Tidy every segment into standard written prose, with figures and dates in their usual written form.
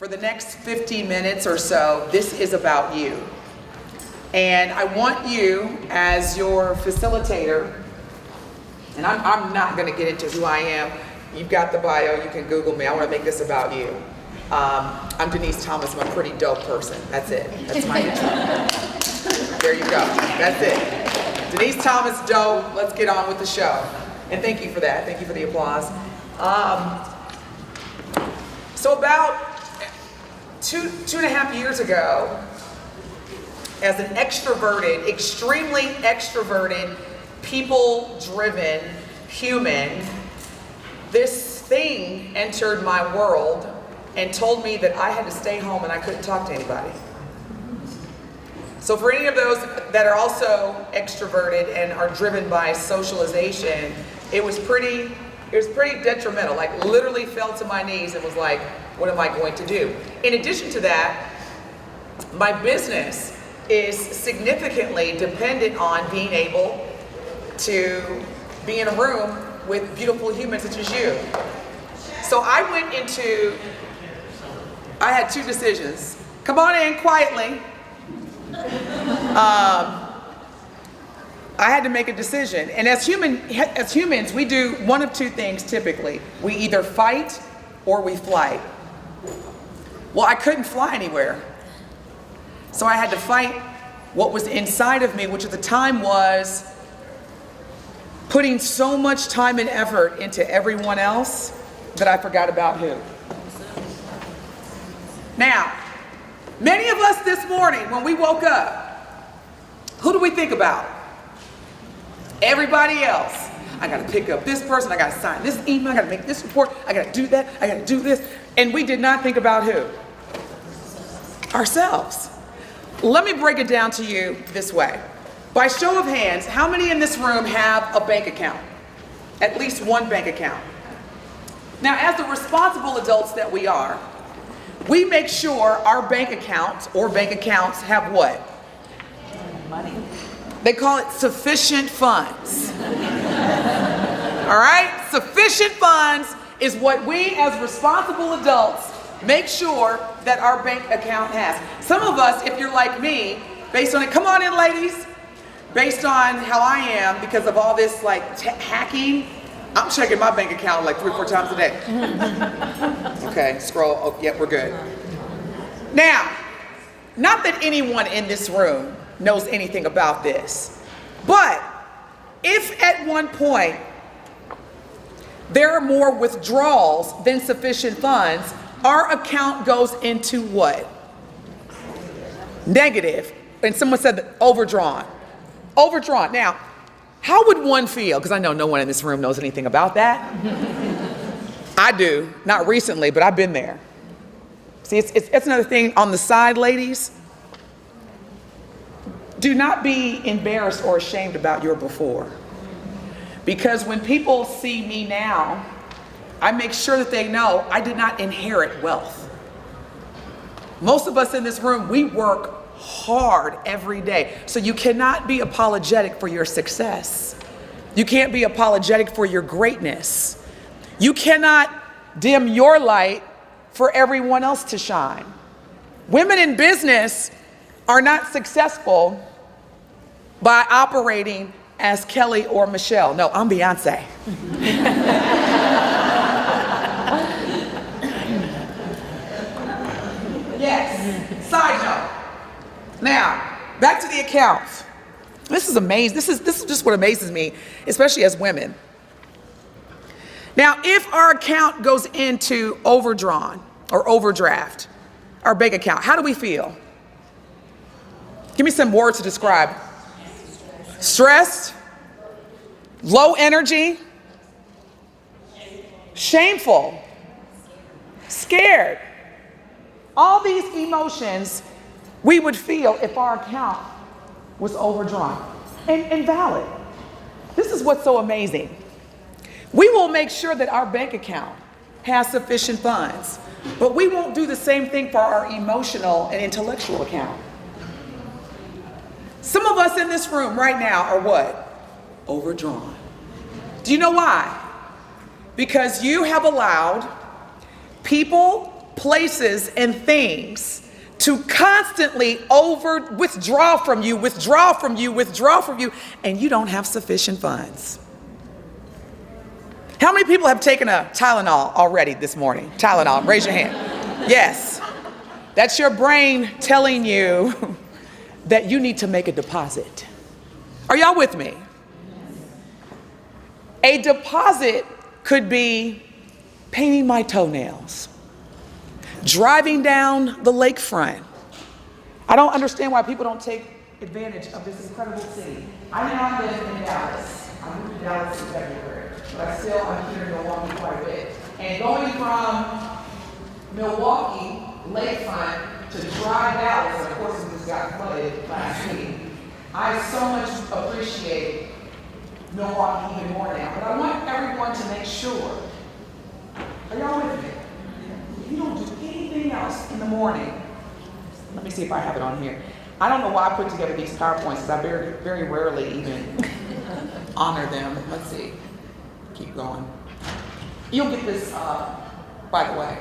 For the next 15 minutes or so, this is about you. And I want you, as your facilitator, and I'm not going to get into who I am. You've got the bio, you can Google me. I want to make this about you. I'm Denise Thomas. I'm a pretty dope person. That's it. That's my intro. There you go. That's it. Denise Thomas, dope. Let's get on with the show. And thank you for that. Thank you for the applause. So about two and a half years ago, as an extroverted, extremely extroverted, people-driven human, this thing entered my world and told me that I had to stay home and I couldn't talk to anybody. So for any of those that are also extroverted and are driven by socialization, it was pretty detrimental. Like, literally fell to my knees and was like, what am I going to do? In addition to that, my business is significantly dependent on being able to be in a room with beautiful humans such as you. So I had two decisions. Come on in quietly. I had to make a decision. And as humans, we do one of two things typically. We either fight or we flight. Well, I couldn't fly anywhere. So I had to fight what was inside of me, which at the time was putting so much time and effort into everyone else that I forgot about who. Now, many of us this morning, when we woke up, who do we think about? Everybody else. I gotta pick up this person, I gotta sign this email, I gotta make this report, I gotta do that, I gotta do this. And we did not think about who? Ourselves. Let me break it down to you this way. By show of hands, how many in this room have a bank account? At least one bank account. Now, as the responsible adults that we are, we make sure our bank accounts or bank accounts have what? Money. They call it sufficient funds. All right? Sufficient funds is what we as responsible adults make sure that our bank account has. Some of us, if you're like me, based on it, come on in ladies, based on how I am, because of all this like hacking, I'm checking my bank account like 3 or 4 times a day. Okay, scroll, oh, yeah, we're good. Now, not that anyone in this room knows anything about this, but if at one point there are more withdrawals than sufficient funds, our account goes into what? Negative. And someone said that overdrawn. Overdrawn. Now, how would one feel? Because I know no one in this room knows anything about that. I do. Not recently, but I've been there. See, it's another thing on the side, ladies. Do not be embarrassed or ashamed about your before. Because when people see me now, I make sure that they know I did not inherit wealth. Most of us in this room, we work hard every day. So you cannot be apologetic for your success. You can't be apologetic for your greatness. You cannot dim your light for everyone else to shine. Women in business are not successful by operating as Kelly or Michelle. No, I'm Beyonce. Yes, side note. Now, back to the accounts. This is amazing. This is just what amazes me, especially as women. Now, if our account goes into overdrawn or overdraft, our bank account, how do we feel? Give me some words to describe. Stressed, low energy, shameful, scared. All these emotions we would feel if our account was overdrawn and valid. This is what's so amazing. We will make sure that our bank account has sufficient funds, but we won't do the same thing for our emotional and intellectual account. Some of us in this room right now are what? Overdrawn. Do you know why? Because you have allowed people, places, and things to constantly withdraw from you, and you don't have sufficient funds. How many people have taken a Tylenol already this morning? Tylenol, raise your hand. Yes. That's your brain telling you that you need to make a deposit. Are y'all with me? A deposit could be painting my toenails, driving down the lakefront. I don't understand why people don't take advantage of this incredible city. I now live in Dallas. I moved to Dallas in February, but I'm here in Milwaukee quite a bit. And going from Milwaukee lakefront to dry Dallas, and of course we just got flooded last week, I so much appreciate Milwaukee even more now. But I want everyone to make sure, are y'all with me? If you don't do anything else in the morning, let me see if I have it on here. I don't know why I put together these PowerPoints because I very, very rarely even honor them. Let's see. Keep going. You'll get this, by the way.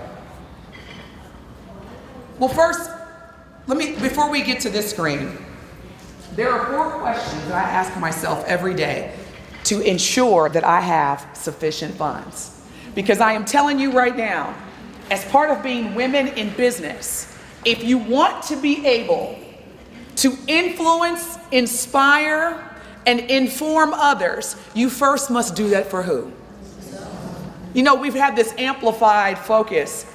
Well, first, before we get to this screen, there are 4 questions that I ask myself every day to ensure that I have sufficient funds. Because I am telling you right now, as part of being women in business, if you want to be able to influence, inspire, and inform others, you first must do that for who? You know, we've had this amplified focus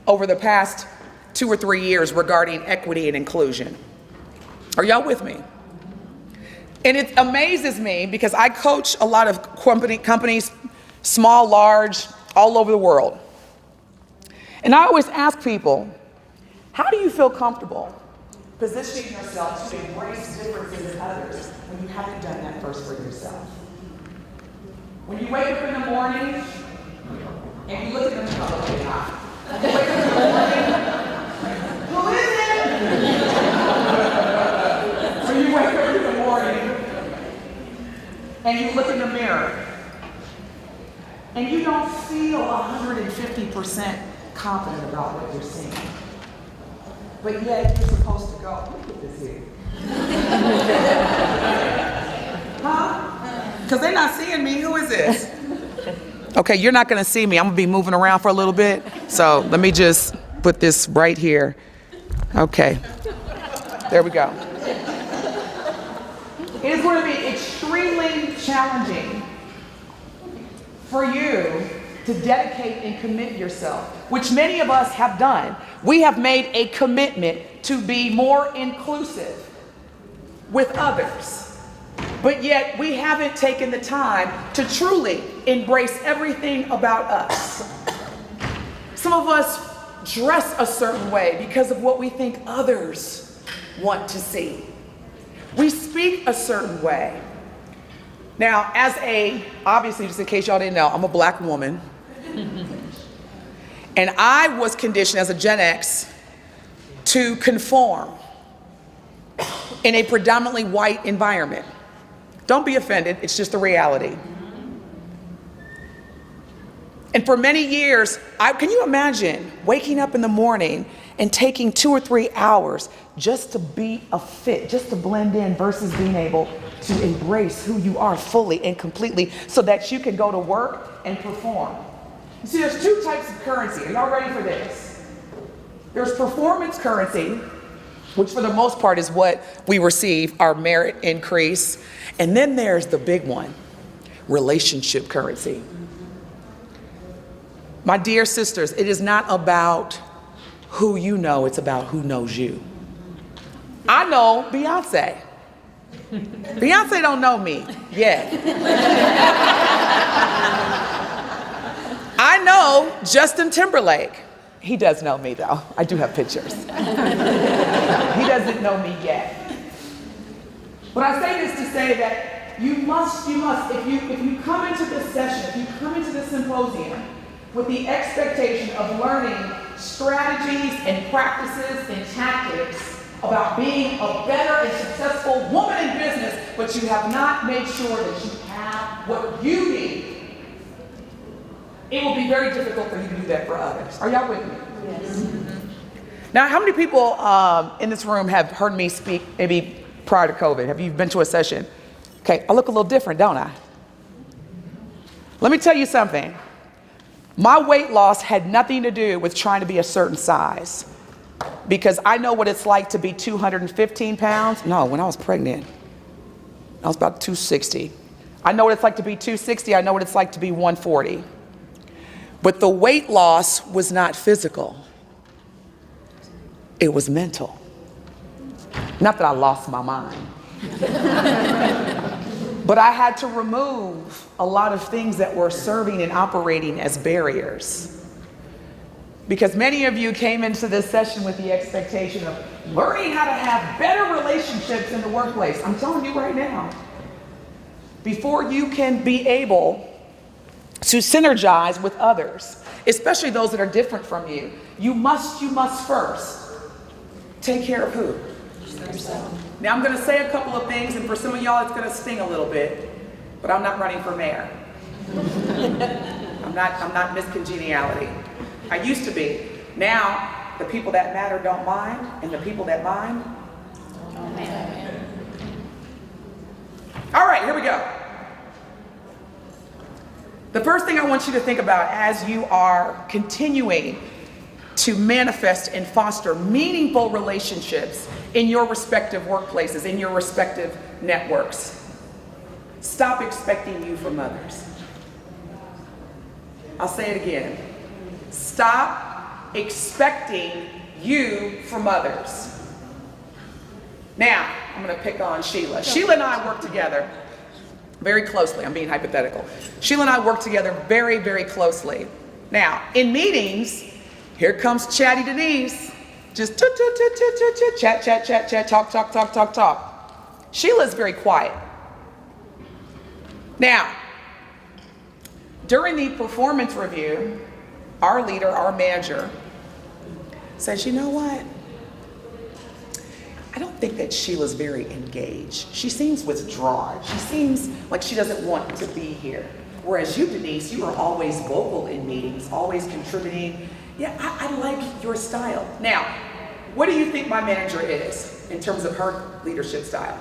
over the past 2 or 3 years regarding equity and inclusion. Are y'all with me? And it amazes me because I coach a lot of companies, small, large, all over the world. And I always ask people, how do you feel comfortable positioning yourself to embrace differences in others when you haven't done that first for yourself? When you wake up in the morning and you look at them, you wake up in the morning, who is it? So you wake up in the morning and you look in the mirror and you don't feel 150% confident about what you're seeing. But yet you're supposed to go, look at this here. Huh? Because they're not seeing me. Who is this? Okay, you're not going to see me. I'm going to be moving around for a little bit. So let me just put this right here. Okay. There we go. It is going to be extremely challenging for you to dedicate and commit yourself, which many of us have done. We have made a commitment to be more inclusive with others, but yet we haven't taken the time to truly embrace everything about us. Some of us dress a certain way because of what we think others want to see. We speak a certain way. Now, obviously, just in case y'all didn't know, I'm a black woman. And I was conditioned as a Gen X to conform in a predominantly white environment. Don't be offended, it's just the reality. And for many years, can you imagine waking up in the morning and taking 2 or 3 hours just to be a fit, just to blend in versus being able to embrace who you are fully and completely so that you can go to work and perform? You see, there's 2 types of currency. Are y'all ready for this? There's performance currency, which for the most part is what we receive, our merit increase. And then there's the big one, relationship currency. My dear sisters, it is not about who you know, it's about who knows you. I know Beyonce. Beyonce don't know me yet. I know Justin Timberlake. He does know me though. I do have pictures. He doesn't know me yet. But I say this to say that you must, if you come into this session, if you come into this symposium with the expectation of learning strategies and practices and tactics about being a better and successful woman in business, but you have not made sure that you have what you need, it will be very difficult for you to do that for others. Are y'all with me? Now, how many people in this room have heard me speak maybe prior to COVID? Have you been to a session? Okay, I look a little different, don't I? Let me tell you something. My weight loss had nothing to do with trying to be a certain size, because I know what it's like to be 215 pounds. No, when I was pregnant, I was about 260. I know what it's like to be 260. I know what it's like to be 140. But the weight loss was not physical. It was mental. Not that I lost my mind. But I had to remove a lot of things that were serving and operating as barriers. Because many of you came into this session with the expectation of learning how to have better relationships in the workplace. I'm telling you right now, before you can be able to synergize with others, especially those that are different from you, you must first take care of who? Yourself. Now I'm going to say a couple of things, and for some of y'all it's going to sting a little bit, but I'm not running for mayor. I'm not Miss Congeniality. I used to be. Now the people that matter don't mind, and the people that mind don't matter. All right, here we go. The first thing I want you to think about as you are continuing to manifest and foster meaningful relationships in your respective workplaces, in your respective networks. Stop expecting you from others. I'll say it again. Stop expecting you from others. Now, I'm going to pick on Sheila. Sheila and I work together very closely. I'm being hypothetical. Sheila and I work together very, very closely. Now, in meetings, here comes chatty Denise. Just chat, talk. Sheila's very quiet. Now, during the performance review, our leader, our manager, says, you know what? I don't think that Sheila's very engaged. She seems withdrawn. She seems like she doesn't want to be here. Whereas you, Denise, you are always vocal in meetings, always contributing. Yeah, I like your style. Now, what do you think my manager is in terms of her leadership style?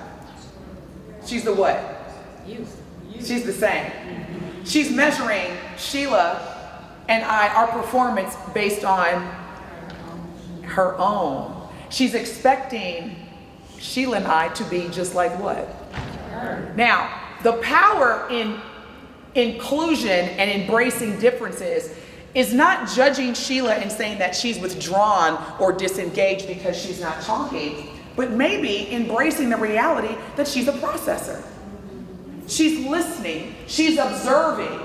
She's the what? You. She's the same. She's measuring Sheila and I, our performance based on her own. She's expecting Sheila and I to be just like what? Her. Now, the power in inclusion and embracing differences is not judging Sheila and saying that she's withdrawn or disengaged because she's not talking, but maybe embracing the reality that she's a processor. She's listening, she's observing,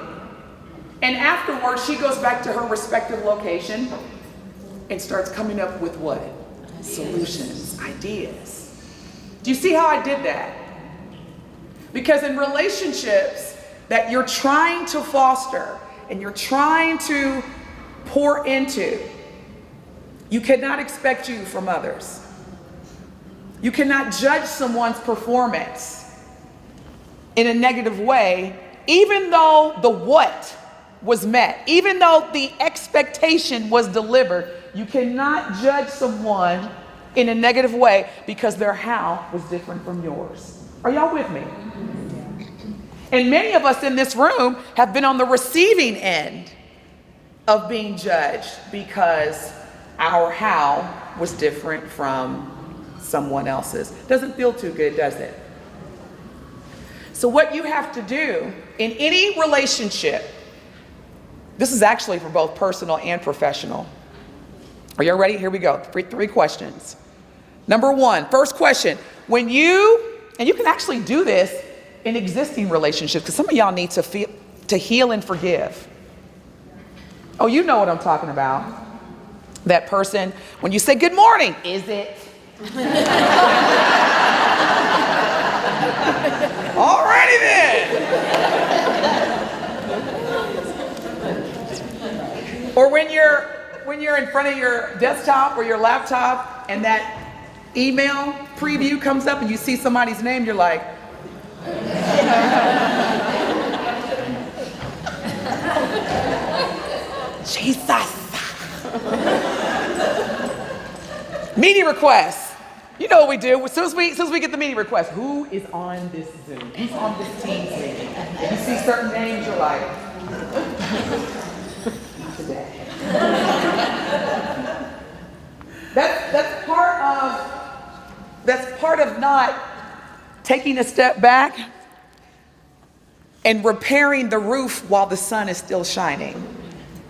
and afterwards she goes back to her respective location and starts coming up with what? Solutions, ideas. Do you see how I did that? Because in relationships that you're trying to foster and you're trying to pour into, you cannot expect you from others. You cannot judge someone's performance in a negative way, even though the what was met, even though the expectation was delivered. You cannot judge someone in a negative way because their how was different from yours. Are y'all with me? And many of us in this room have been on the receiving end of being judged because our how was different from someone else's. Doesn't feel too good, does it? So what you have to do in any relationship, this is actually for both personal and professional. Are you ready? Here we go. Three questions. Number one, first question. When you, and you can actually do this in existing relationships, because some of y'all need to heal and forgive. Oh, you know what I'm talking about. That person, when you say good morning, is it? Alrighty then. Or when you're in front of your desktop or your laptop and that email preview comes up and you see somebody's name, you're like, Jesus. Meeting requests. You know what we do. As soon as we get the meeting request, who is on this Zoom? Who's on this Teams meeting? If you see certain names, you're like, not today. That's part of not taking a step back and repairing the roof while the sun is still shining.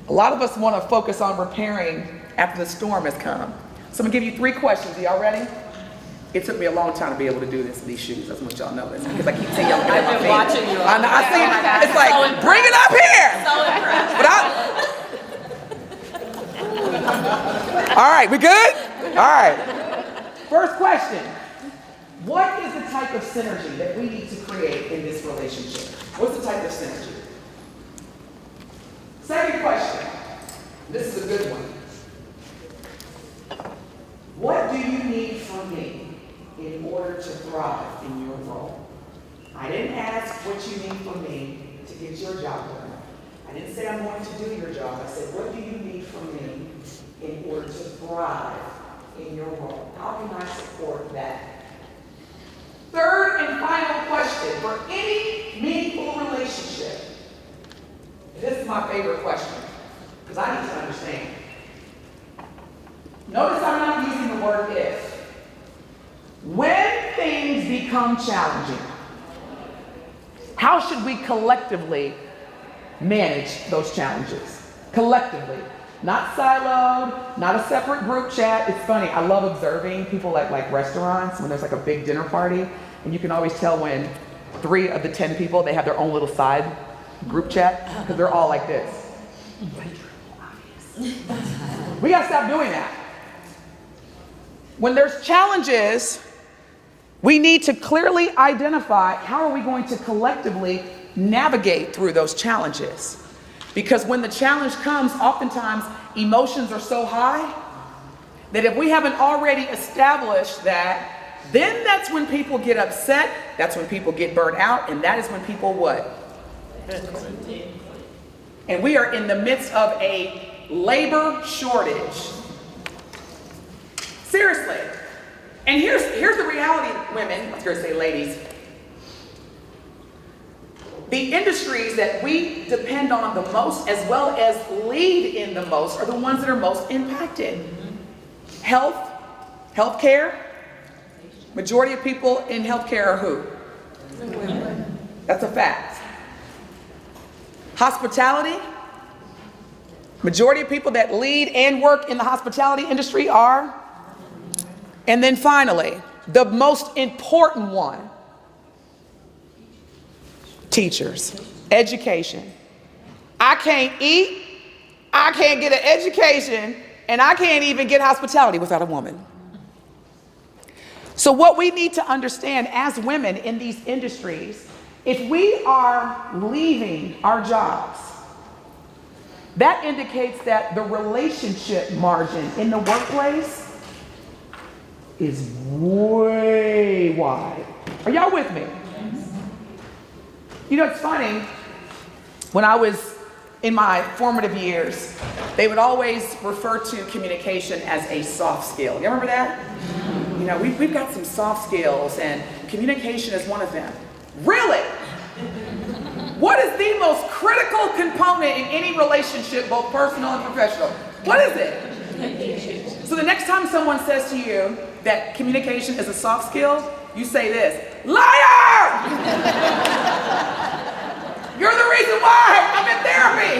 A lot of us want to focus on repairing after the storm has come. So I'm gonna give you 3 questions. Are y'all ready? It took me a long time to be able to do this in these shoes. I just want y'all know this because I keep seeing y'all. I've been watching you. I see. Oh, it's like, so bring it up here. So impressed. All right, we good? All right. First question. What is the type of synergy that we need to create in this relationship? What's the type of synergy? Second question. This is a good one. What do you need from me in order to thrive in your role? I didn't ask what you need from me to get your job done. I didn't say I'm going to do your job. I said, what do you need from me in order to thrive in your role? How can I support that? Third and final question for any meaningful relationship. This is my favorite question because I need to understand. Notice I'm not using the word if. When things become challenging, how should we collectively manage those challenges? Collectively. Not siloed, not a separate group chat. It's funny, I love observing people at like restaurants when there's like a big dinner party, and you can always tell when 3 of the 10 people, they have their own little side group chat, because they're all like this. We gotta stop doing that. When there's challenges, we need to clearly identify how are we going to collectively navigate through those challenges. Because when the challenge comes, oftentimes emotions are so high that if we haven't already established that, then that's when people get upset, that's when people get burnt out, and that is when people what? And we are in the midst of a labor shortage. Seriously. And here's the reality, women, I was going to say ladies. The industries that we depend on the most as well as lead in the most are the ones that are most impacted. Health, healthcare. Majority of people in healthcare are who? Women. That's a fact. Hospitality. Majority of people that lead and work in the hospitality industry are. And then finally, the most important one, teachers, education. I can't eat, I can't get an education, and I can't even get hospitality without a woman. So what we need to understand as women in these industries, if we are leaving our jobs, that indicates that the relationship margin in the workplace is way wide. Are y'all with me? You know, it's funny, when I was in my formative years, they would always refer to communication as a soft skill. You remember that? You know, we've got some soft skills and communication is one of them. Really? What is the most critical component in any relationship, both personal and professional? What is it? So the next time someone says to you that communication is a soft skill, you say this, liar! You're the reason why I'm in therapy.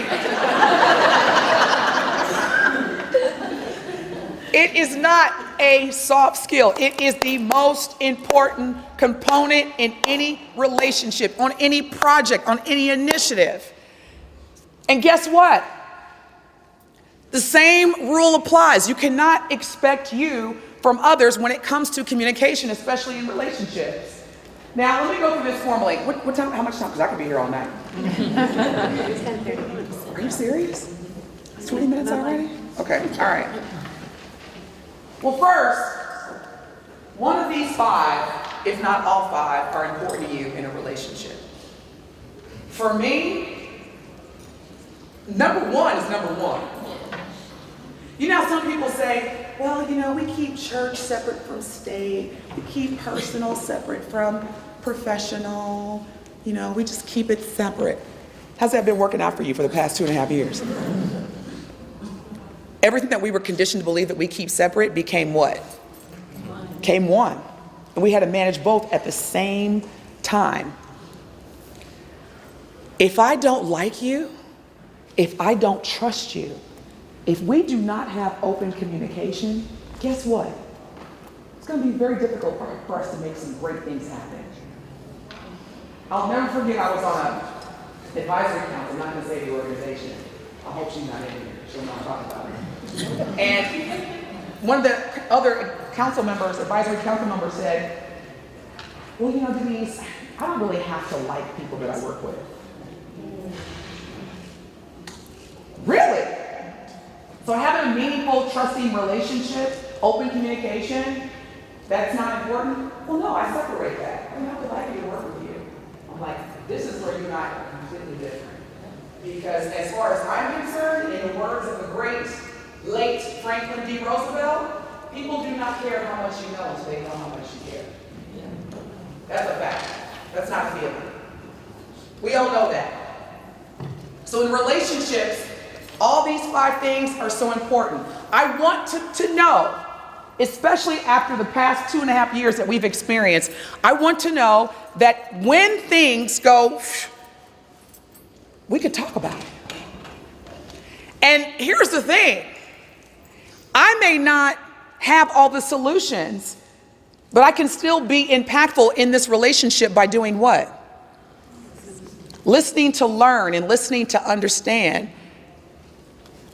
It is not a soft skill. It is the most important component in any relationship, on any project, on any initiative. And guess what? The same rule applies. You cannot expect you from others when it comes to communication, especially in relationships. Now, let me go through this formally. What time? How much time? Because I could be here all night. It's 10:30 minutes. Are you serious? It's 20 minutes already? Okay, all right. Well, first, one of these 5, if not all 5, are important to you in a relationship. For me, number 1 is number 1. You know, some people say, well, you know, we keep church separate from state. We keep personal separate from professional. You know, we just keep it separate. How's that been working out for you for the past 2.5 years? Everything that we were conditioned to believe that we keep separate became what? Came one. And we had to manage both at the same time. If I don't like you, if I don't trust you, if we do not have open communication, guess what? It's going to be very difficult for us to make some great things happen. I'll never forget, I was on an advisory council, I'm not going to say the organization. I hope she's not in here. She'll not talk about it. And one of the other council members, advisory council members said, well, you know, Denise, I don't really have to like people that I work with. Really? So having a meaningful, trusting relationship, open communication, that's not important? Well, no, I separate that. I don't have to like you to work with you. I'm like, this is where you and I are completely different. Because as far as I'm concerned, in the words of the great, late Franklin D. Roosevelt, people do not care how much you know until they know how much you care. That's a fact. That's not a feeling. We all know that. So in relationships, all these 5 things are so important. I want to know, especially after the past 2.5 years that we've experienced, I want to know that when things go, we could talk about it. And here's the thing. I may not have all the solutions, but I can still be impactful in this relationship by doing what? Listening to learn and listening to understand.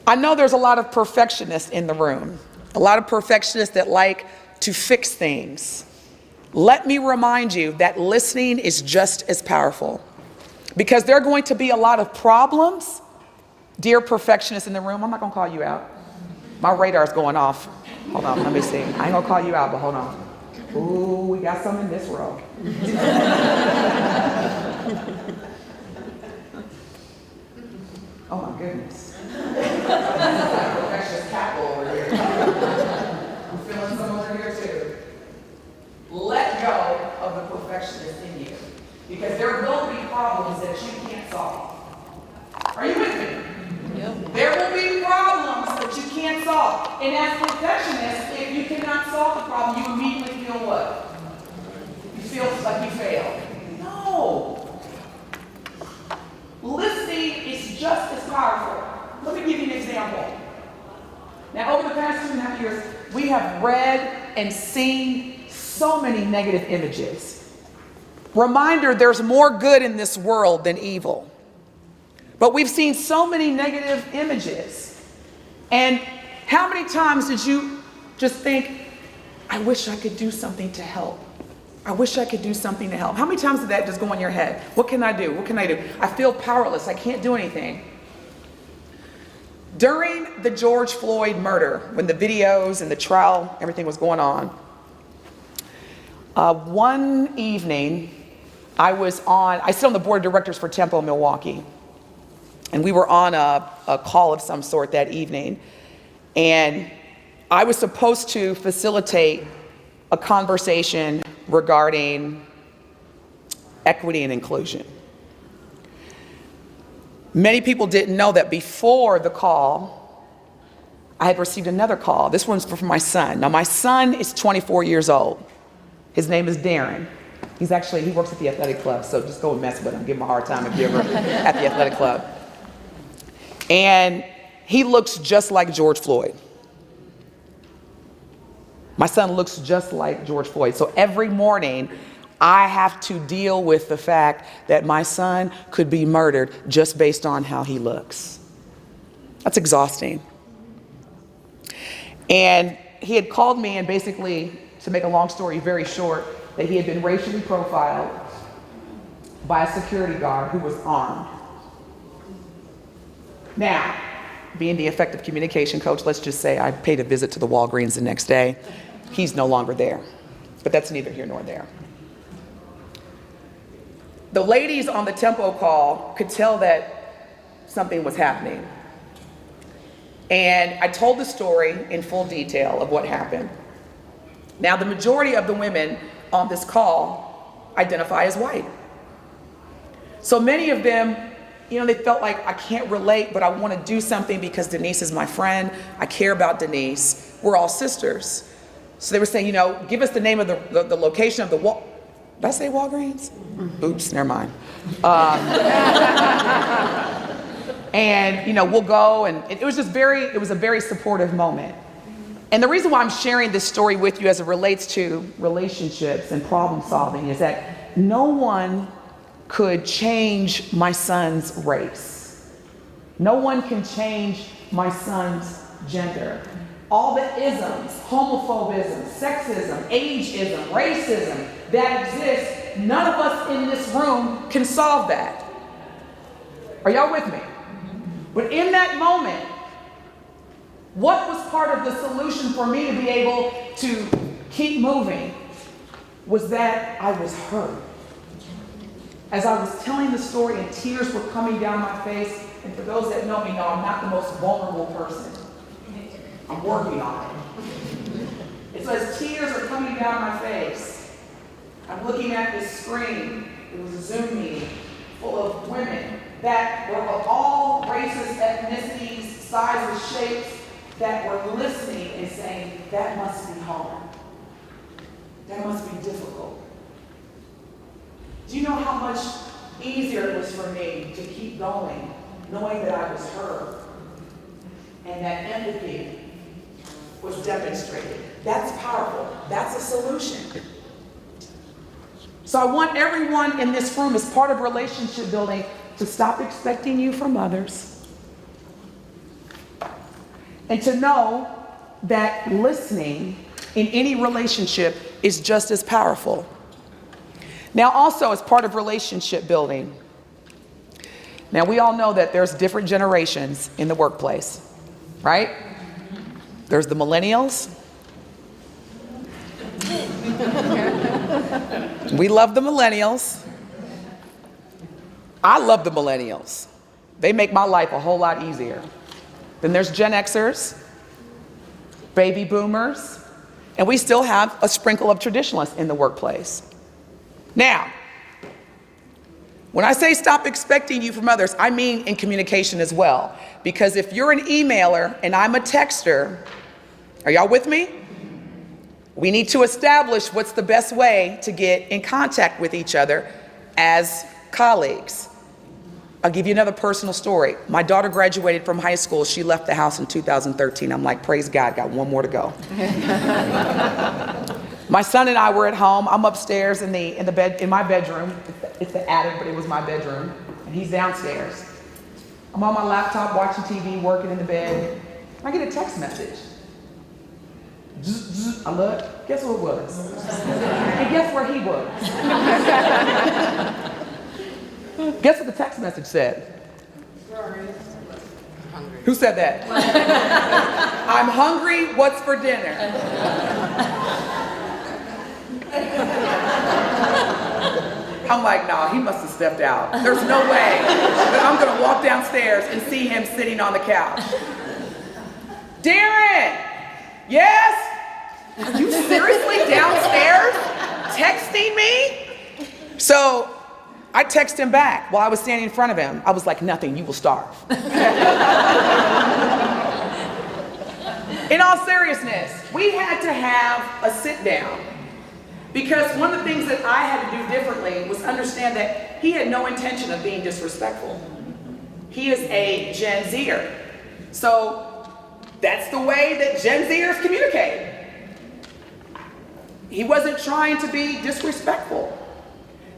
I know there's a lot of perfectionists in the room, a lot of perfectionists that like to fix things. Let me remind you that listening is just as powerful, because there are going to be a lot of problems. Dear perfectionists in the room, I'm not going to call you out. My radar's going off. Hold on, let me see. I ain't going to call you out, but hold on. Ooh, we got some in this row. Oh my goodness. Perfectionist capital over here. I'm feeling some over here too. Let go of the perfectionist in you, because there will be problems that you can't solve. Are you with me? Yep. There will be problems that you can't solve. And as perfectionists, if you cannot solve the problem, you immediately feel what? You feel like you failed. No. Listening is just as powerful. Let me give you an example. Now, over the past 2.5 years, we have read and seen so many negative images. Reminder, there's more good in this world than evil. But we've seen so many negative images. And how many times did you just think, I wish I could do something to help? I wish I could do something to help. How many times did that just go in your head? What can I do? What can I do? I feel powerless. I can't do anything. During the George Floyd murder, when the videos and the trial, everything was going on, one evening I sit on the board of directors for Tempo Milwaukee. And we were on a call of some sort that evening. And I was supposed to facilitate a conversation regarding equity and inclusion. Many people didn't know that before the call, I had received another call. This one's from my son. Now, my son is 24 years old. His name is Darren. He works at the athletic club, so just go and mess with him. Give him a hard time if you're ever at the athletic club. And he looks just like George Floyd. My son looks just like George Floyd. So every morning, I have to deal with the fact that my son could be murdered just based on how he looks. That's exhausting. And he had called me, and basically, to make a long story very short, that he had been racially profiled by a security guard who was armed. Now, being the effective communication coach, let's just say I paid a visit to the Walgreens the next day. He's no longer there, but that's neither here nor there. The ladies on the Tempo call could tell that something was happening. And I told the story in full detail of what happened. Now, the majority of the women on this call identify as white. So many of them, they felt like, I can't relate, but I want to do something because Denise is my friend. I care about Denise. We're all sisters. So they were saying, give us the name of the location of the did I say Walgreens? Oops, never mind. And, we'll go, and it was a very supportive moment. And the reason why I'm sharing this story with you as it relates to relationships and problem solving is that no one could change my son's race. No one can change my son's gender. All the isms, homophobism, sexism, ageism, racism that exists, none of us in this room can solve that. Are y'all with me? But in that moment, what was part of the solution for me to be able to keep moving was that I was hurt. As I was telling the story and tears were coming down my face, and for those that know me know I'm not the most vulnerable person. I'm working on it. And so as tears are coming down my face, I'm looking at this screen. It was a Zoom meeting full of women that were of all races, ethnicities, sizes, shapes, that were listening and saying, that must be hard. That must be difficult. Do you know how much easier it was for me to keep going, knowing that I was hurt and that empathy was demonstrated? That's powerful. That's a solution. So I want everyone in this room, as part of relationship building, to stop expecting you from others and to know that listening in any relationship is just as powerful. Now, also, as part of relationship building, now we all know that there's different generations in the workplace, right? There's the millennials. We love the millennials. I love the millennials. They make my life a whole lot easier. Then there's Gen Xers, baby boomers, and we still have a sprinkle of traditionalists in the workplace. Now, when I say stop expecting you from others, I mean in communication as well. Because if you're an emailer and I'm a texter, are y'all with me? We need to establish what's the best way to get in contact with each other as colleagues. I'll give you another personal story. My daughter graduated from high school. She left the house in 2013. I'm like, praise God, got one more to go. My son and I were at home. I'm upstairs in my bedroom. It's the attic, but it was my bedroom. And he's downstairs. I'm on my laptop watching TV, working in the bed. I get a text message. I look, guess who it was? And guess where he was? Guess what the text message said? Who said that? I'm hungry, what's for dinner? I'm like, nah, he must have stepped out. There's no way that I'm gonna walk downstairs and see him sitting on the couch. Darren, yes? Are you seriously downstairs texting me? So I text him back while I was standing in front of him. I was like, nothing, you will starve. In all seriousness, we had to have a sit down. Because one of the things that I had to do differently was understand that he had no intention of being disrespectful. He is a Gen Zer. So that's the way that Gen Zers communicate. He wasn't trying to be disrespectful.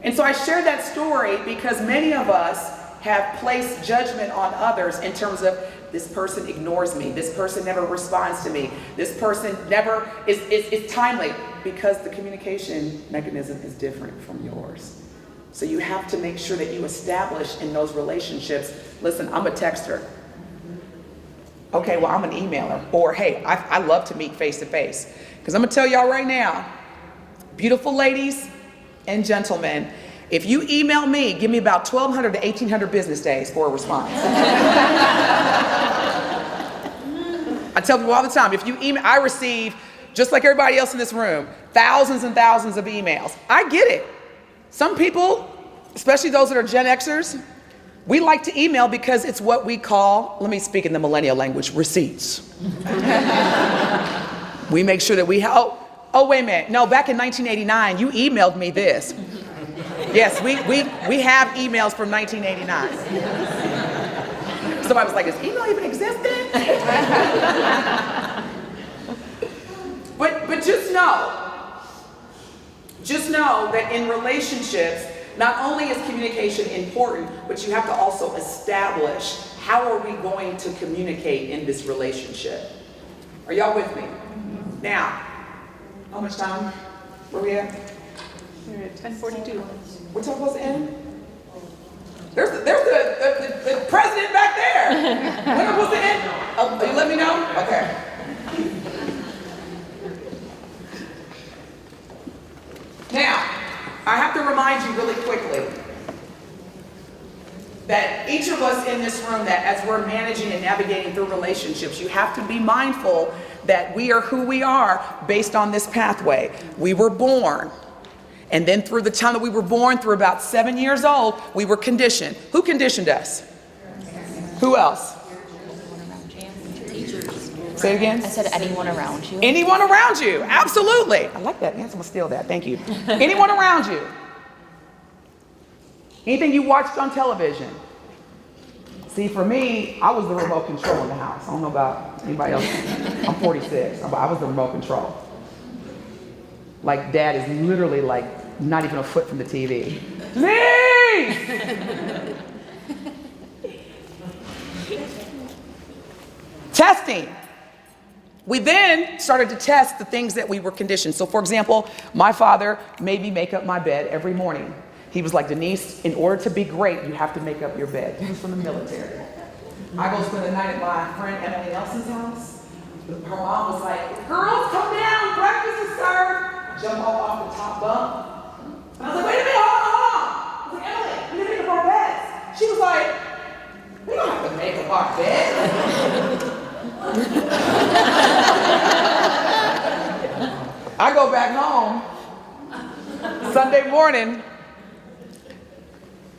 And so I share that story because many of us have placed judgment on others in terms of this person ignores me, this person never responds to me, this person never is timely, because the communication mechanism is different from yours. So you have to make sure that you establish in those relationships, listen, I'm a texter. Okay, well, I'm an emailer. Or, hey, I love to meet face to face. Because I'm gonna tell y'all right now, beautiful ladies and gentlemen, if you email me, give me about 1,200 to 1,800 business days for a response. I tell people all the time, if you email, I receive, just like everybody else in this room, thousands and thousands of emails. I get it. Some people, especially those that are Gen Xers, we like to email because it's what we call, let me speak in the millennial language, receipts. We make sure that we, oh, wait a minute. No, back in 1989, you emailed me this. Yes, we have emails from 1989. Somebody was like, is email even existing? But just know that in relationships, not only is communication important, but you have to also establish how are we going to communicate in this relationship. Are y'all with me? Now, how much time? Where we at? We're at 10:42. What time was it end? There's the president back there. When was it end? Oh, you let me know? Okay. Now, I have to remind you really quickly that each of us in this room, that as we're managing and navigating through relationships, you have to be mindful that we are who we are based on this pathway. We were born, and then through the time that we were born, through about 7 years old, we were conditioned. Who conditioned us? Who else? Say it again. I said anyone around you. Anyone around you, absolutely. I like that. Yes, I'm gonna steal that. Thank you. Anyone around you. Anything you watched on television. See, for me, I was the remote control in the house. I don't know about anybody else. I'm 46. I was the remote control. Like, Dad is literally like not even a foot from the TV. Denise! Testing. We then started to test the things that we were conditioned. So for example, my father made me make up my bed every morning. He was like, Denise, in order to be great, you have to make up your bed. He was from the military. I go spend the night at my friend Emily Nelson's house. Her mom was like, girls, come down, breakfast is served. I jump off the top bunk. And I was like, wait a minute, hold on. I was like, Emily, we need to make up our beds. She was like, we don't have to make up our bed. I go back home Sunday morning.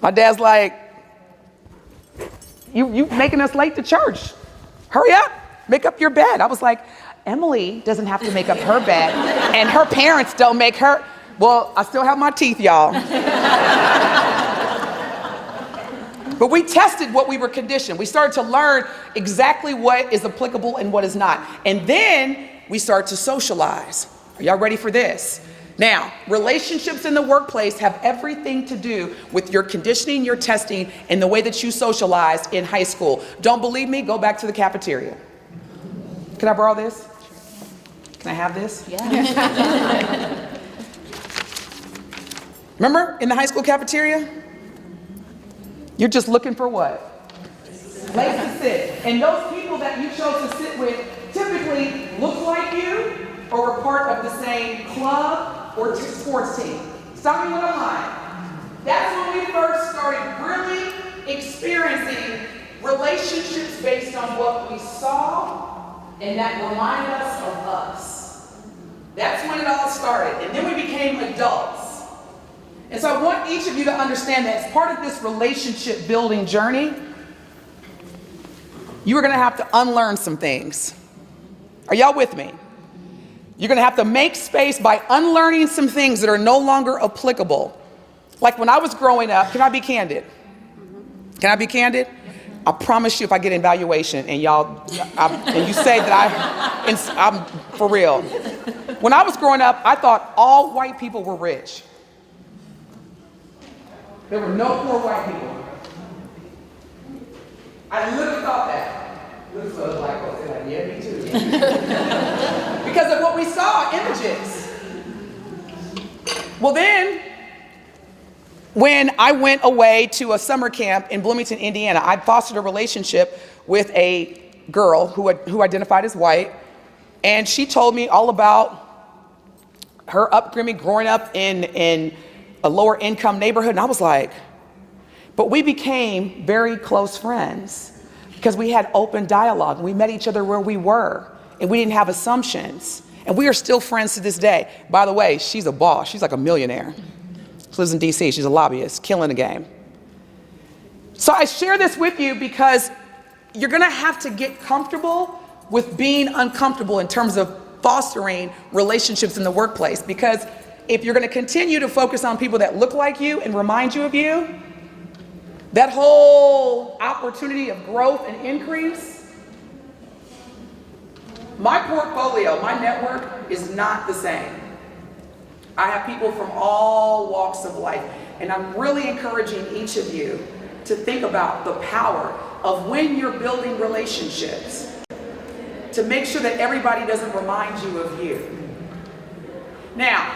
My dad's like, you making us late to church. Hurry up, make up your bed. I was like, Emily doesn't have to make up her bed, and her parents don't make her. Well, I still have my teeth, y'all. But we tested what we were conditioned. We started to learn exactly what is applicable and what is not. And then we start to socialize. Are y'all ready for this? Now, relationships in the workplace have everything to do with your conditioning, your testing, and the way that you socialized in high school. Don't believe me? Go back to the cafeteria. Can I borrow this? Can I have this? Yeah. Remember in the high school cafeteria? You're just looking for what? Place to sit. And those people that you chose to sit with typically look like you or were part of the same club or sports team. Stop me when I'm lying. That's when we first started really experiencing relationships based on what we saw and that reminded us of us. That's when it all started. And then we became adults. And so I want each of you to understand that as part of this relationship building journey, you are going to have to unlearn some things. Are y'all with me? You're going to have to make space by unlearning some things that are no longer applicable. Like when I was growing up, can I be candid? Can I be candid? I promise you if I get an evaluation and and you say that I'm for real. When I was growing up, I thought all white people were rich. There were no poor white people. I literally thought that. Look at those black folks, they're like, yeah, me too. Because of what we saw, images. Well then, when I went away to a summer camp in Bloomington, Indiana, I fostered a relationship with a girl who identified as white, and she told me all about her upbringing growing up in a lower income neighborhood, and I was like, but we became very close friends. because we had open dialogue. We met each other where we were, and we didn't have assumptions. And we are still friends to this day. By the way, she's a boss. She's like a millionaire. She lives in DC. She's a lobbyist, killing the game. So I share this with you because you're gonna have to get comfortable with being uncomfortable in terms of fostering relationships in the workplace. Because if you're gonna continue to focus on people that look like you and remind you of you, that whole opportunity of growth and increase, my portfolio, my network is not the same. I have people from all walks of life, and I'm really encouraging each of you to think about the power of when you're building relationships, to make sure that everybody doesn't remind you of you. Now,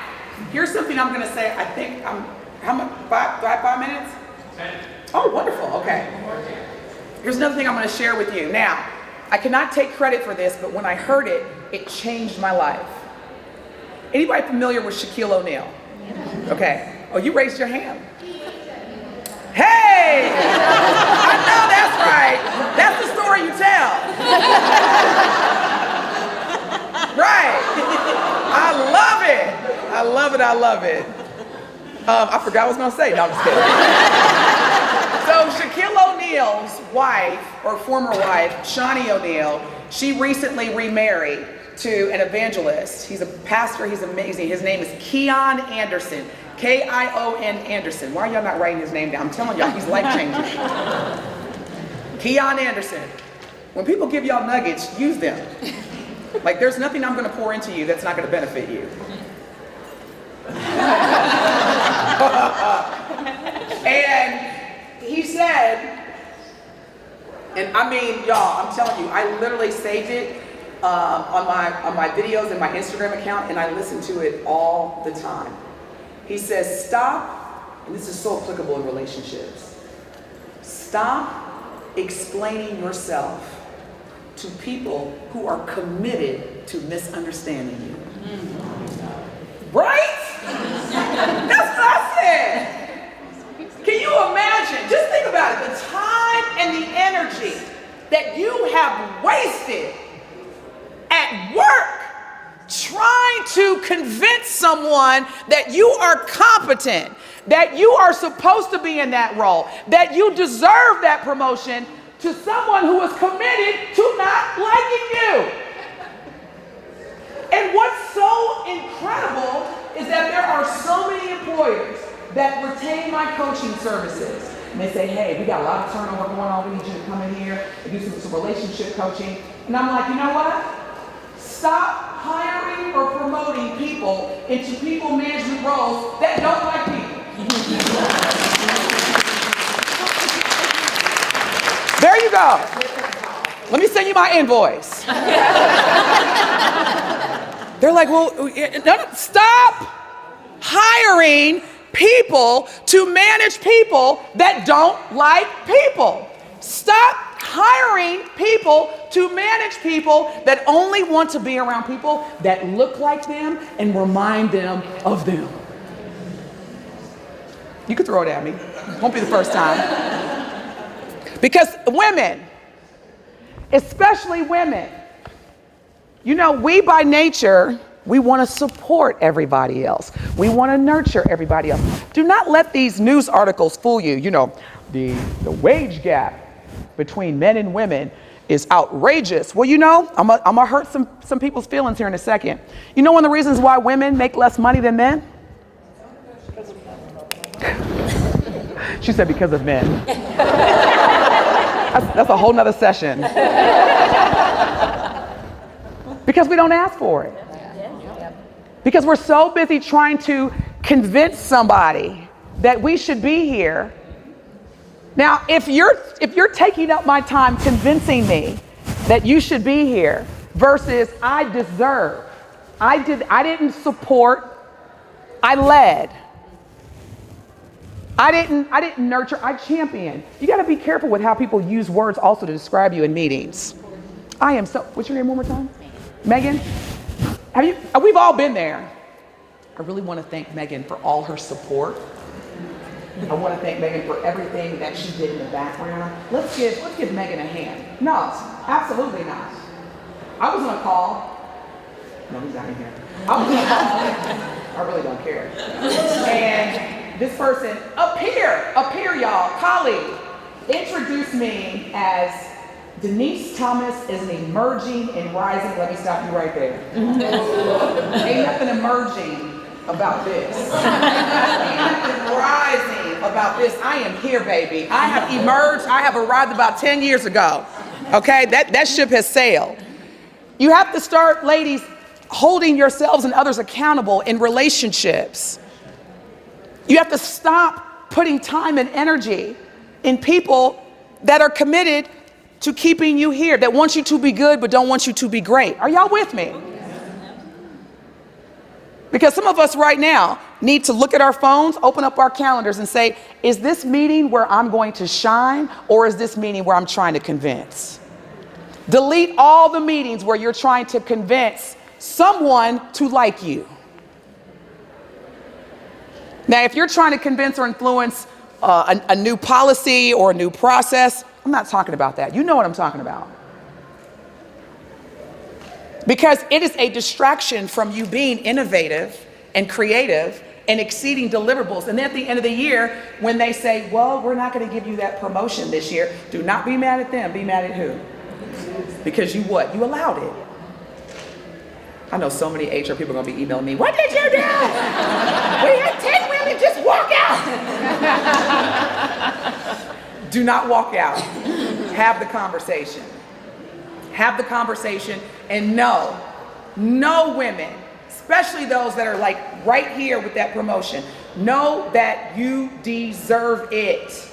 here's something I'm gonna say. I think how much, five minutes? 10. Oh, wonderful, okay. Here's another thing I'm gonna share with you. Now, I cannot take credit for this, but when I heard it, it changed my life. Anybody familiar with Shaquille O'Neal? Okay, oh, you raised your hand. Hey, I know that's right. That's the story you tell. Right, I love it. I love it, I love it. I forgot what I was gonna say, no, I'm just kidding. So Shaquille O'Neal's wife, or former wife, Shawnee O'Neal, she recently remarried to an evangelist. He's a pastor, he's amazing. His name is Keon Anderson, K-I-O-N Anderson. Why are y'all not writing his name down? I'm telling y'all, he's life-changing. Keon Anderson. When people give y'all nuggets, use them. Like, there's nothing I'm gonna pour into you that's not gonna benefit you. And he said, and I mean, y'all, I'm telling you, I literally saved it on my videos and my Instagram account, and I listen to it all the time. He says, stop, and this is so applicable in relationships, stop explaining yourself to people who are committed to misunderstanding you. Right? That's what I said. Can you imagine? Just think about it. The time and the energy that you have wasted at work trying to convince someone that you are competent, that you are supposed to be in that role, that you deserve that promotion, to someone who is committed to not liking you. And what's so incredible is that there are so many employers that retain my coaching services. And they say, hey, we got a lot of turnover going on. We need you to come in here and do some relationship coaching. And I'm like, you know what? Stop hiring or promoting people into people management roles that don't like people. There you go. Let me send you my invoice. They're like, well, no, stop hiring people to manage people that don't like people. Stop hiring people to manage people that only want to be around people that look like them and remind them of them. You can throw it at me. Won't be the first time. Because women, especially women, you know, we by nature, we want to support everybody else. We want to nurture everybody else. Do not let these news articles fool you. You know, the wage gap between men and women is outrageous. Well, you know, I'm gonna hurt some people's feelings here in a second. You know one of the reasons why women make less money than men? She said because of men. That's a whole nother session. Because we don't ask for it. Because we're so busy trying to convince somebody that we should be here. Now, if you're taking up my time convincing me that you should be here versus I deserve, I didn't support, I led. I didn't nurture, I championed. You gotta be careful with how people use words also to describe you in meetings. What's your name one more time? Megan? We've all been there. I really wanna thank Megan for all her support. I want to thank Megan for everything that she did in the background. Let's give Megan a hand. No, absolutely not. I was on a call. No, he's not in here. I was on a call. I really don't care. And this person, up here, y'all, colleague, introduced me as Denise Thomas is an emerging and rising. Let me stop you right there. Ain't nothing emerging about this. Ain't nothing rising about this. I am here, baby. I have emerged. I have arrived about 10 years ago. Okay, that ship has sailed. You have to start, ladies, holding yourselves and others accountable in relationships. You have to stop putting time and energy in people that are committed to keeping you here, that want you to be good but don't want you to be great. Are y'all with me? Because some of us right now need to look at our phones, open up our calendars and say, is this meeting where I'm going to shine, or is this meeting where I'm trying to convince? Delete all the meetings where you're trying to convince someone to like you. Now, if you're trying to convince or influence a new policy or a new process, I'm not talking about that. You know what I'm talking about. Because it is a distraction from you being innovative and creative and exceeding deliverables. And then at the end of the year, when they say, well, we're not going to give you that promotion this year, do not be mad at them. Be mad at who? Because you what? You allowed it. I know so many HR people are going to be emailing me, what did you do? We had 10 women just walk out. Do not walk out. Have the conversation. Have the conversation, and know women, especially those that are like right here with that promotion, know that you deserve it.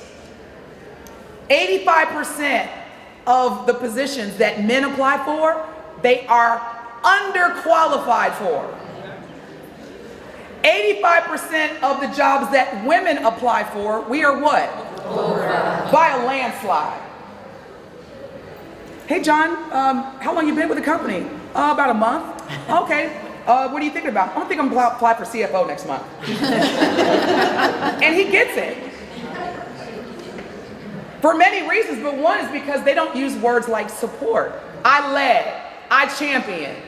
85% of the positions that men apply for, they are underqualified for. 85% of the jobs that women apply for, we are what? Over. By a landslide. Hey John, how long you been with the company? About a month. Okay. What are you thinking about? I don't think I'm gonna apply for CFO next month. And he gets it. For many reasons, but one is because they don't use words like support. I led, I championed,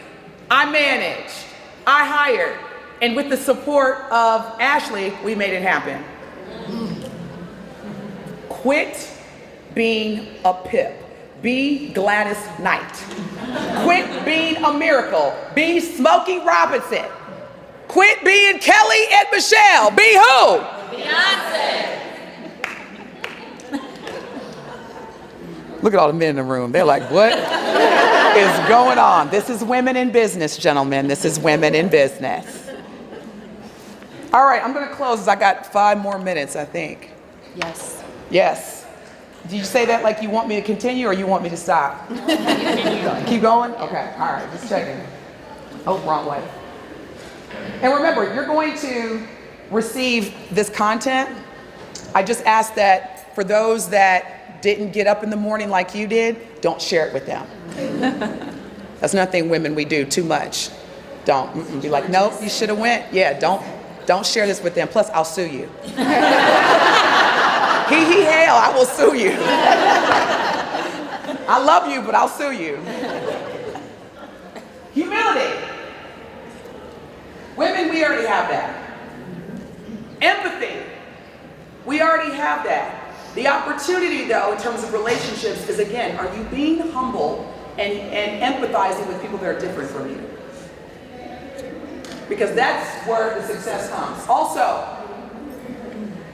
I managed, I hired, and with the support of Ashley, we made it happen. Quit being a pip. Be Gladys Knight. Quit being a miracle. Be Smokey Robinson. Quit being Kelly and Michelle. Be who? Beyonce. Look at all the men in the room. They're like, what is going on? This is women in business, gentlemen. This is women in business. All right, I'm going to close. I got 5 more minutes, I think. Yes. Yes. Did you say that like you want me to continue or you want me to stop? Keep going? Okay, all right, just checking. Oh, wrong way. And remember, you're going to receive this content. I just ask that for those that didn't get up in the morning like you did, don't share it with them. That's nothing women we do too much. Don't be like, nope, you should have went. Yeah, don't share this with them. Plus, I'll sue you. Hail, I will sue you. I love you, but I'll sue you. Humility. Women, we already have that. Empathy. We already have that. The opportunity, though, in terms of relationships is, again, are you being humble and empathizing with people that are different from you? Because that's where the success comes. Also,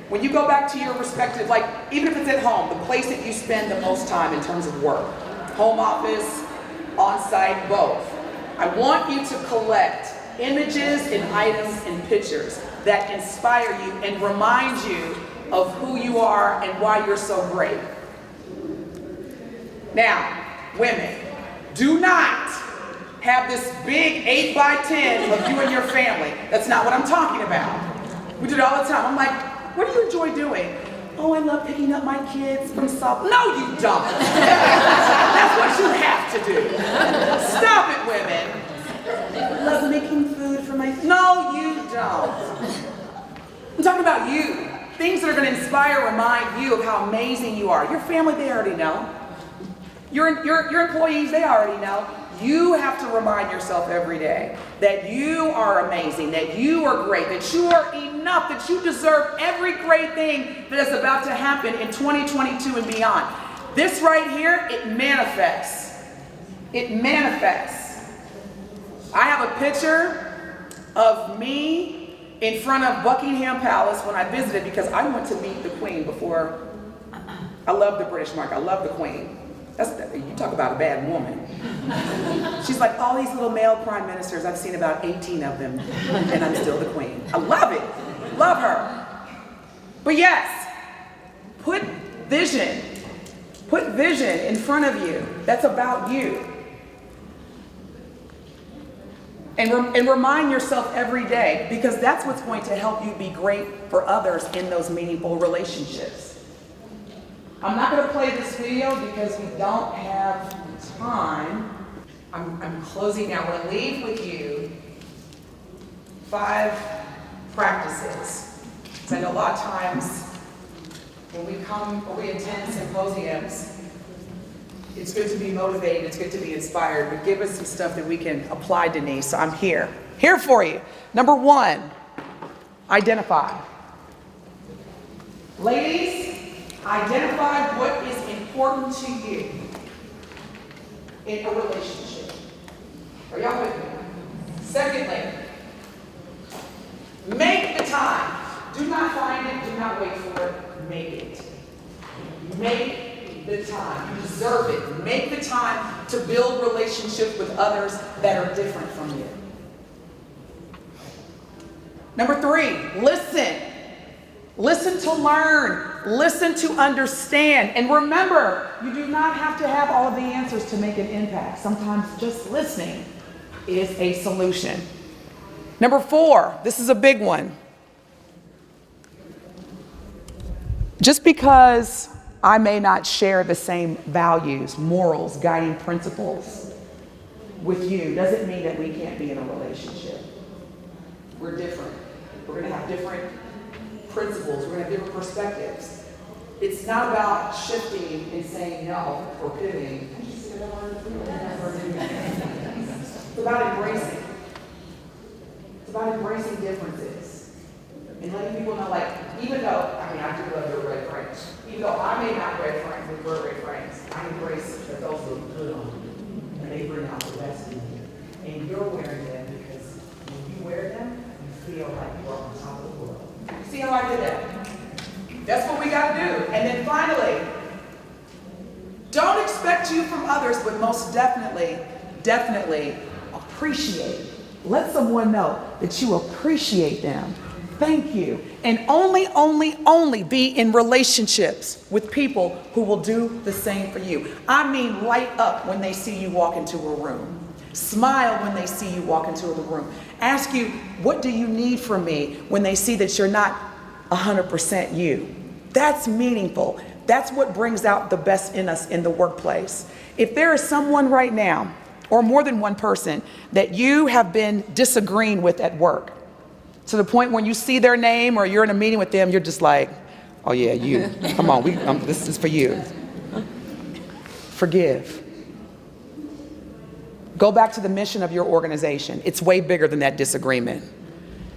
when you go back to your respective, like, even if it's at home, the place that you spend the most time in terms of work, home office, on-site, both, I want you to collect images and items and pictures that inspire you and remind you of who you are and why you're so great. Now, women, do not have this big 8x10 of you and your family. That's not what I'm talking about. We do it all the time. I'm like, what do you enjoy doing? Oh, I love picking up my kids from softball. No, you don't. That's what you have to do. Stop it, women. I love making food for my... No, you don't. I'm talking about you. things that are going to inspire, remind you of how amazing you are. Your family, they already know. Your employees, they already know. You have to remind yourself every day that you are amazing, that you are great, that you are enough, that you deserve every great thing that is about to happen in 2022 and beyond. This right here, it manifests. It manifests. I have a picture of me in front of Buckingham Palace when I visited because I went to meet the Queen before. I love the British monarch. I love the Queen. You talk about a bad woman. She's like all these little male prime ministers. I've seen about 18 of them, and I'm still the Queen. I love it. Love her. But yes, put vision in front of you that's about you. And remind yourself every day, because that's what's going to help you be great for others in those meaningful relationships. I'm not going to play this video because we don't have time. I'm closing now. I want to leave with you 5 practices. Because I know a lot of times when we attend symposiums, it's good to be motivated, it's good to be inspired, but give us some stuff that we can apply, Denise. So I'm here for you. Number 1, identify. Ladies, identify what is important to you in a relationship. Are y'all with me? Secondly, make the time. Do not find it, do not wait for it, make it. Make the time. You deserve it. Make the time to build relationships with others that are different from you. Number 3, listen. Listen to learn. Listen to understand. And remember, you do not have to have all of the answers to make an impact. Sometimes just listening is a solution. Number 4, this is a big one. Just because I may not share the same values, morals, guiding principles with you doesn't mean that we can't be in a relationship. We're different. We're going to have different principles. We're going to have different perspectives. It's not about shifting and saying no or pivoting. It's about embracing. It's about embracing differences. And letting people know, like, even though, I do love your red frames. Even though I may not red frames with your red frames, I embrace it that those look good on you. And they bring out the best in you. And you're wearing them because when you wear them, you feel like you're on top of the world. You see how I did that? That's what we got to do. And then finally, don't expect you from others, but most definitely appreciate. Let someone know that you appreciate them. Thank you. And only be in relationships with people who will do the same for you. I mean, light up when they see you walk into a room. Smile when they see you walk into the room. Ask you, what do you need from me, when they see that you're not 100% you. That's meaningful. That's what brings out the best in us in the workplace. If there is someone right now, or more than one person, that you have been disagreeing with at work, to the point when you see their name or you're in a meeting with them, you're just like, oh yeah, you, come on, this is for you. Forgive. Go back to the mission of your organization. It's way bigger than that disagreement.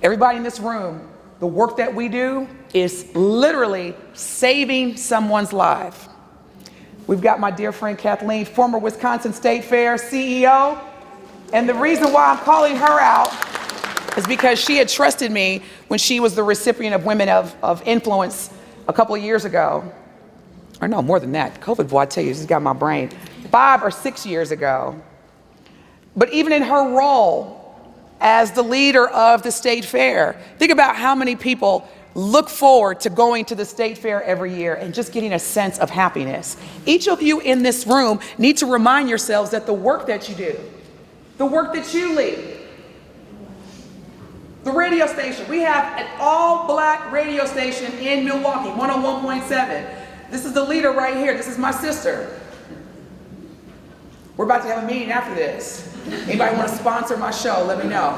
Everybody in this room, the work that we do is literally saving someone's life. We've got my dear friend Kathleen, former Wisconsin State Fair CEO. And the reason why I'm calling her out is because she had trusted me when she was the recipient of Women of Influence a couple of years ago. Or no, more than that. COVID, boy, I tell you, she's got my brain. 5 or 6 years ago. But even in her role as the leader of the state fair, think about how many people look forward to going to the state fair every year and just getting a sense of happiness. Each of you in this room need to remind yourselves that the work that you do, the work that you lead, the radio station, we have an all-black radio station in Milwaukee, 101.7. This is the leader right here. This is my sister. We're about to have a meeting after this. Anybody want to sponsor my show? Let me know.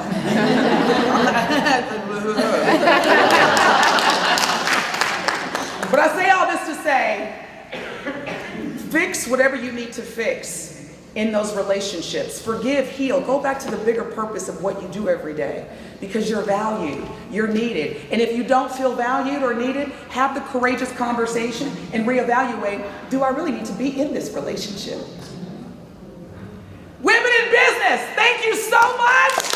whatever you need to fix in those relationships. Forgive, heal. Go back to the bigger purpose of what you do every day, because you're valued, you're needed. And if you don't feel valued or needed, have the courageous conversation and reevaluate, do I really need to be in this relationship? Women in business, thank you so much.